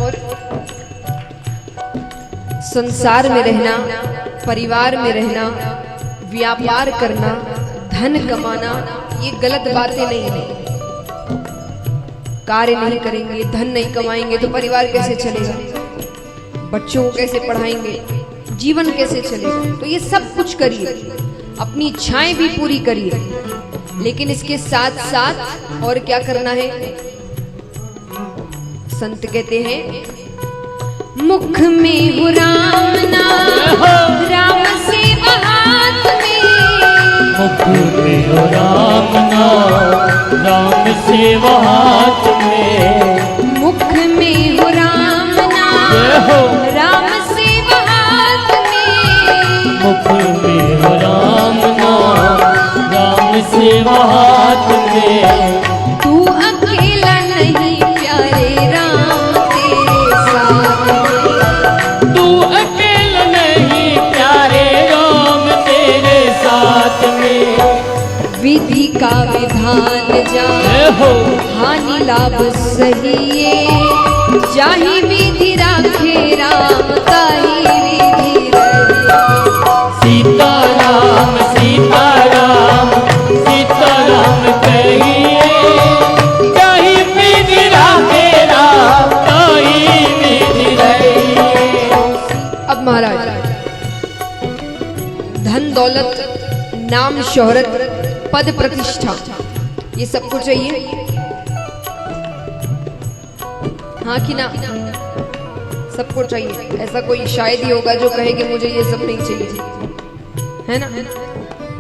और संसार में रहना, परिवार में रहना, व्यापार करना, धन कमाना, ये गलत बातें नहीं है। कार्य नहीं करेंगे, धन नहीं कमाएंगे तो परिवार कैसे चलेगा, बच्चों को कैसे पढ़ाएंगे, जीवन कैसे चलेगा। तो ये सब कुछ करिए, अपनी इच्छाएं भी पूरी करिए, लेकिन इसके साथ साथ और क्या करना है। संत कहते हैं मुख में हो राम नाम, राम से हाथ में, मुख में हो राम नाम, राम से हाथ में, मुख में हो राम नाम, राम से हाथ में, मुख में हो राम नाम, राम से हाथ में। तू अकेला नहीं प्यारे राम तेरे साथ में, तू अकेला नहीं प्यारे राम तेरे साथ में। विधि का विधान जान, हानि लाभ सहिए, जाहि विधि राखे राम ताहि विधि रहे। सीताराम सीताराम सीताराम कहिए, जाहि विधि राखे राम ताहि विधि रहिए। अब महाराज, धन दौलत, नाम शोहरत, पद प्रतिष्ठा, ये सबको चाहिए, हाँ कि ना? सबको चाहिए। ऐसा कोई शायद ही होगा जो कहे कि मुझे ये सब नहीं चाहिए, है ना?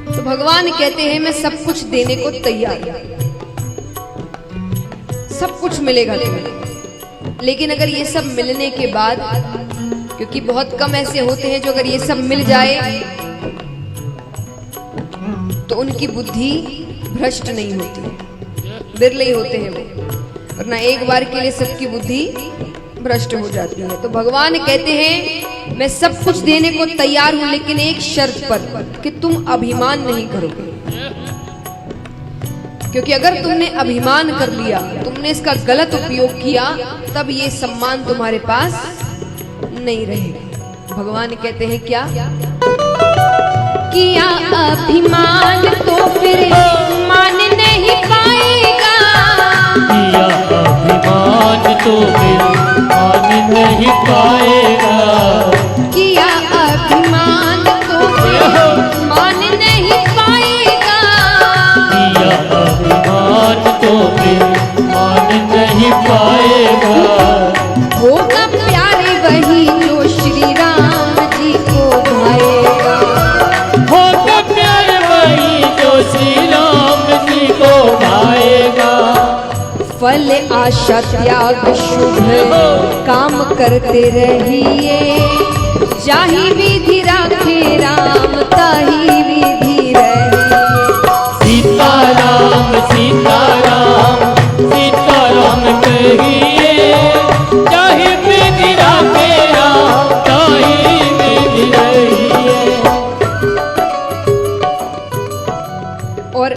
तो भगवान कहते हैं मैं सब कुछ देने को तैयार हूं, सब कुछ मिलेगा तुम्हें। लेकिन अगर ये सब मिलने के बाद, क्योंकि बहुत कम ऐसे होते हैं जो अगर ये सब मिल जाए तो उनकी बुद्धि भ्रष्ट नहीं होती, बिरले ही होते हैं वो, वरना एक बार के लिए सबकी बुद्धि भ्रष्ट हो जाती है। तो भगवान कहते हैं मैं सब कुछ देने को तैयार हूं, लेकिन एक शर्त पर, कि तुम अभिमान नहीं करोगे। क्योंकि अगर तुमने अभिमान कर लिया, तुमने इसका गलत उपयोग किया, तब ये सम्मान तुम्हारे पास नहीं रहेगा। भगवान कहते हैं क्या? किया अभिमान तो फिर मान नहीं पाएगा, किया अभिमान तो फिर मान नहीं पाएगा, किया अभिमान तो फिर मान नहीं पाएगा, किया अभिमान तो फिर मान नहीं पाएगा। होगा प्यारे वही जो श्री राम जी को भाएगा, होगा प्यारे वही जो श्री राम जी को भाएगा। फल आशा त्याग शुभ काम करते रहिए, जाहि विधि राखे राम ताहि विधि रहिए। सीताराम सीताराम सीताराम कहिए, जाहि विधि राखे राम ताहि विधि रहिए। और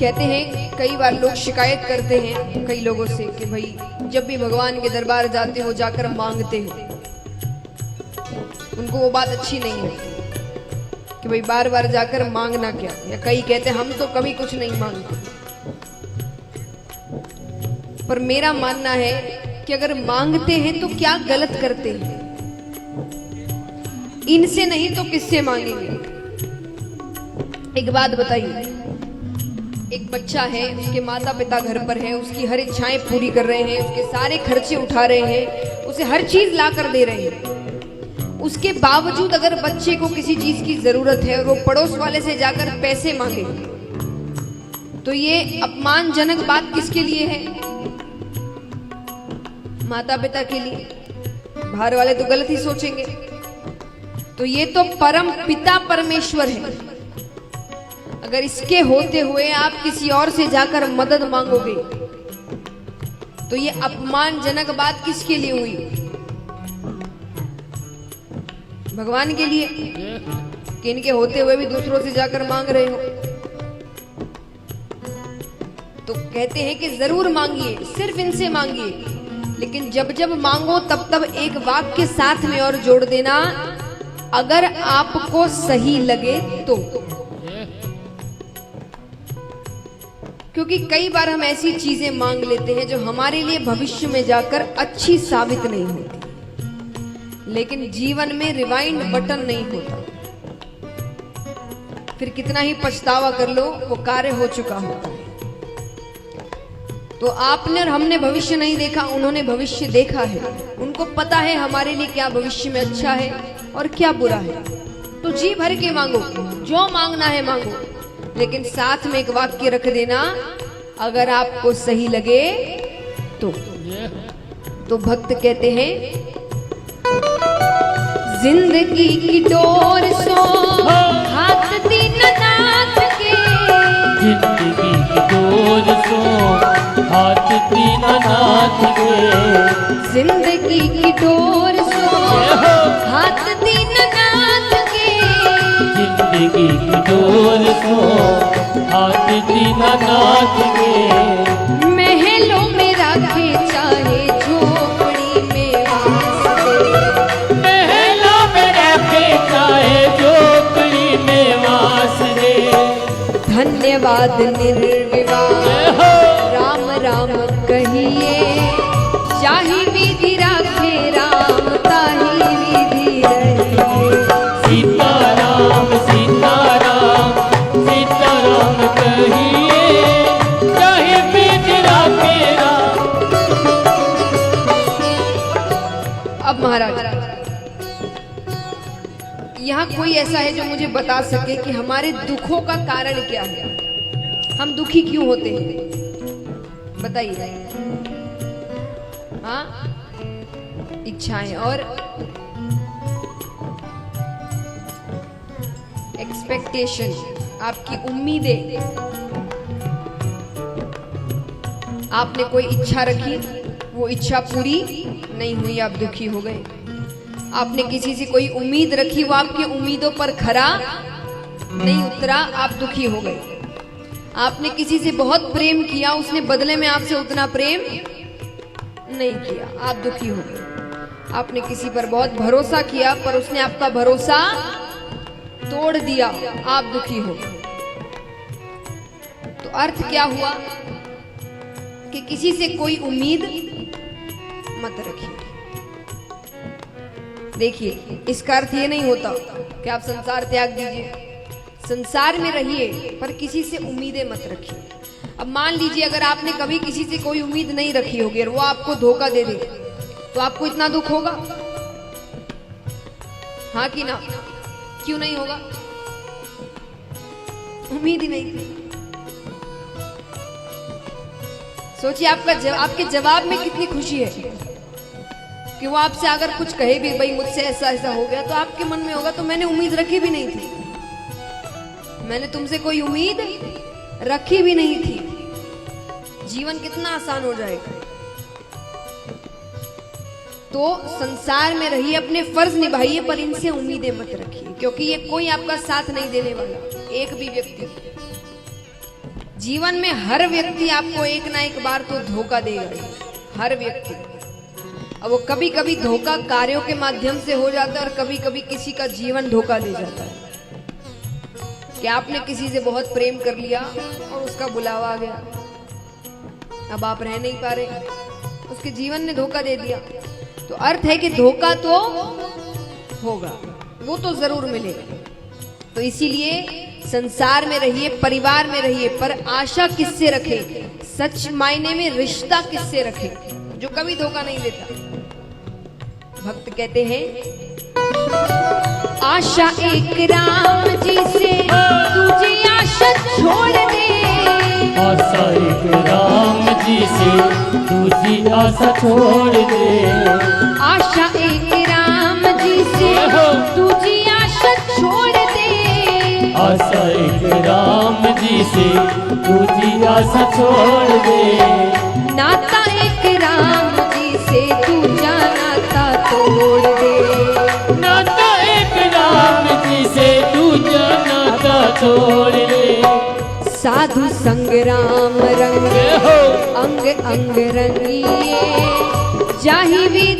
कहते हैं कई बार लोग शिकायत करते हैं कई लोगों से कि भाई जब भी भगवान के दरबार जाते हो जाकर मांगते हो, उनको वो बात अच्छी नहीं लगती कि भाई बार बार जाकर मांगना क्या। या कई कहते हैं हम तो कभी कुछ नहीं मांगते। पर मेरा मानना है कि अगर मांगते हैं तो क्या गलत करते हैं, इनसे नहीं तो किससे मांगेंगे। एक बात बताइए, एक बच्चा है, उसके माता पिता घर पर है, उसकी हर इच्छाएं पूरी कर रहे हैं, उसके सारे खर्चे उठा रहे हैं, उसे हर चीज ला कर दे रहे हैं। उसके बावजूद अगर बच्चे को किसी चीज की जरूरत है और वो पड़ोस वाले से जाकर पैसे मांगे, तो ये अपमानजनक बात किसके लिए है? माता पिता के लिए। बाहर वाले तो गलत ही सोचेंगे। तो ये तो परम पिता परमेश्वर है। अगर इसके होते हुए आप किसी और से जाकर मदद मांगोगे तो ये अपमानजनक बात किसके लिए हुई? भगवान के लिए, कि इनके होते हुए भी दूसरों से जाकर मांग रहे हो। तो कहते हैं कि जरूर मांगिए, सिर्फ इनसे मांगिए, लेकिन जब जब मांगो तब तब एक वाक्य साथ में और जोड़ देना, अगर आपको सही लगे तो। क्योंकि कई बार हम ऐसी चीजें मांग लेते हैं जो हमारे लिए भविष्य में जाकर अच्छी साबित नहीं होती, लेकिन जीवन में रिवाइंड बटन नहीं होता, फिर कितना ही पछतावा कर लो वो कार्य हो चुका होता है। तो आपने और हमने भविष्य नहीं देखा, उन्होंने भविष्य देखा है, उनको पता है हमारे लिए क्या भविष्य में अच्छा है और क्या बुरा है। तो जी भर के मांगो, जो मांगना है मांगो, लेकिन साथ में एक वाक्य रख देना, अगर आपको सही लगे तो। तो भक्त कहते हैं, जिंदगी की डोर सो हाथ दीननाथ के, जिंदगी की डोर सो हाथ दीननाथ के, जिंदगी की डोर सो हाथ दीननाथ के, जिंदगी की डोर सो हाथ दीननाथ के, महलों में रखे चाहे झोपड़ी में वास दे, महलों में रखे चाहे झोपड़ी में वास दे, धन्यवाद निर्विवाद राम राम कहिए, चाहे विधि राखे राम ताही विधि रहिए। सीताराम सीताराम सीताराम कहिए, चाहे विधि राखे राम। अब महाराज, यहाँ कोई ऐसा है जो मुझे बता सके कि हमारे दुखों का कारण क्या है, हम दुखी क्यों होते हैं? बताइए। हाँ, इच्छाएं और एक्सपेक्टेशन, आपकी उम्मीदें। आपने कोई इच्छा रखी, वो इच्छा पूरी नहीं हुई, आप दुखी हो गए। आपने किसी से कोई उम्मीद रखी, वो आपकी उम्मीदों पर खरा नहीं उतरा, आप दुखी हो गए। आपने किसी से बहुत प्रेम किया, उसने बदले में आपसे उतना प्रेम नहीं किया, आप दुखी हो गए। आपने किसी पर बहुत भरोसा किया, पर उसने आपका भरोसा तोड़ दिया, आप दुखी हो गए। तो अर्थ क्या हुआ कि किसी से कोई उम्मीद मत रखिए। देखिए, इसका अर्थ ये नहीं होता कि आप संसार त्याग दीजिए, संसार में रहिए, पर किसी से उम्मीदें मत रखिए। अब मान लीजिए अगर आपने कभी किसी से कोई उम्मीद नहीं रखी होगी और वो आपको धोखा दे दे, तो आपको इतना दुख होगा? हाँ कि ना? क्यों नहीं होगा? उम्मीद ही नहीं थी। सोचिए आपके जवाब में कितनी खुशी है कि वो आपसे अगर कुछ कहे भी, भाई मुझसे ऐसा ऐसा हो गया, तो आपके मन में होगा तो मैंने उम्मीद रखी भी नहीं थी, मैंने तुमसे कोई उम्मीद रखी भी नहीं थी। जीवन कितना आसान हो जाएगा। तो संसार में रहिए, अपने फर्ज निभाइए, पर इनसे उम्मीदें मत रखिए, क्योंकि ये कोई आपका साथ नहीं देने वाला, एक भी व्यक्ति। जीवन में हर व्यक्ति आपको एक ना एक बार तो धोखा देगा, हर व्यक्ति। अब वो कभी कभी धोखा कार्यों के माध्यम से हो जाता है और कभी कभी किसी का जीवन धोखा दे जाता है। कि आपने किसी से बहुत प्रेम कर लिया और उसका बुलावा आ गया, अब आप रह नहीं पा रहे, उसके जीवन ने धोखा दे दिया। तो अर्थ है कि धोखा तो होगा, वो तो जरूर मिलेगा। तो इसीलिए संसार में रहिए, परिवार में रहिए, पर आशा किससे रखे? सच मायने में रिश्ता किससे रखे, जो कभी धोखा नहीं देता। भक्त कहते हैं, आशा एक राम जी से तुझे आशा छोड़ दे, आशा एक राम जी से तुझी आशा छोड़ दे, आशा एक राम जी से तुझी आशा छोड़ दे, आशा एक राम जी से तुझी आशा छोड़ दे, नाता एक राम जी से तू नाता तोड़ दे, नाता एक राम जी से तू नाता छोड़ दे, साधु संग राम रंग अंग अंग रंगिए, जाहि विधि